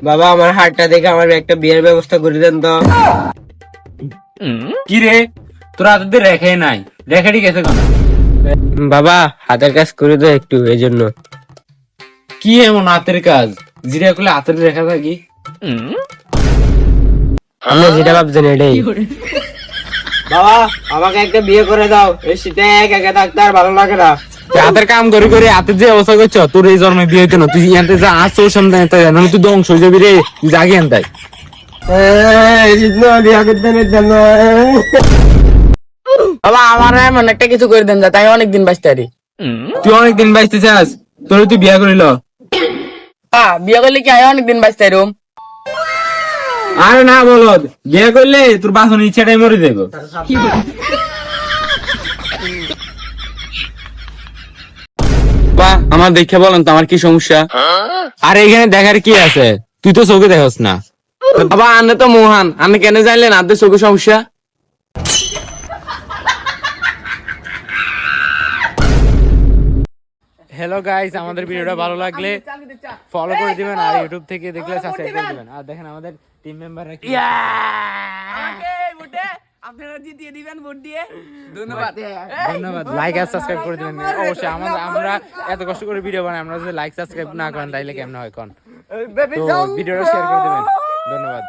বাবা আমার হাতটা দেখে আমার একটা বিয়ের ব্যবস্থা করে দেন তো। কি রে, তোর হাতে রেখে নাই, রেখাটি গেছে কেন? বাবা হাতের কাজ করে দাও একটু, এই জন্য। কি এমন হাতের কাজ যেটা করলে হাতের রেখা থাকি? আপনি যেটা ভাবছেন এটাই। বাবা আমাকে একটা বিয়ে করে দাও, এই শীতে একা একা থাকতে আর ভালো লাগে না। তুই হাতের কাম করে করে হাতের যে অবস্থা করছো, তোর এই জন্মে বিয়ে হইতো না। তুই এনতে যা আসছো সামনে তুই ধ্বংস হয়ে যাবি রে। তুই জাগি এনতাই। বিয়ে করতে নিতেন না। বাবা আমার এমন একটা কিছু করে দেন যাতে আমি অনেকদিন বাঁচতে পারি। তুই অনেকদিন বাঁচতে চাস, তোর তুই বিয়ে করিল। বিয়ে করলে কি আমি অনেকদিন বাঁচতে পারুম? আরে না বলদ, বিয়ে করলে তোর বাসন ইচ্ছাটাই মরে যাবো। বা আমার দেখে বলেন তো আমার কি সমস্যা? আর এখানে দেখার কি আছে? তুই তো চোখে দেখস না। বাবা আনে তো মহান, আপনি কেন জানলেন আপনার চোখে সমস্যা? হ্যালো গাইস, আমাদের ভিডিওটা ভালো লাগলে ফলো করে দিবেন, আর ইউটিউব থেকে দেখলে সাবস্ক্রাইব করে দিবেন। আর দেখেন আমাদের টিম মেম্বাররা কি। আপনারা জিতিয়ে দিবেন ভোট দিয়ে। ধন্যবাদ। ধন্যবাদ। লাইক আর সাবস্ক্রাইব করে দিবেন অবশ্যই। আমরা এত কষ্ট করে ভিডিও বানাই, আমরা যদি লাইক সাবস্ক্রাইব না করেন তাইলে কেমন হয় কোন? তো ভিডিওটা শেয়ার করে দিবেন। ধন্যবাদ।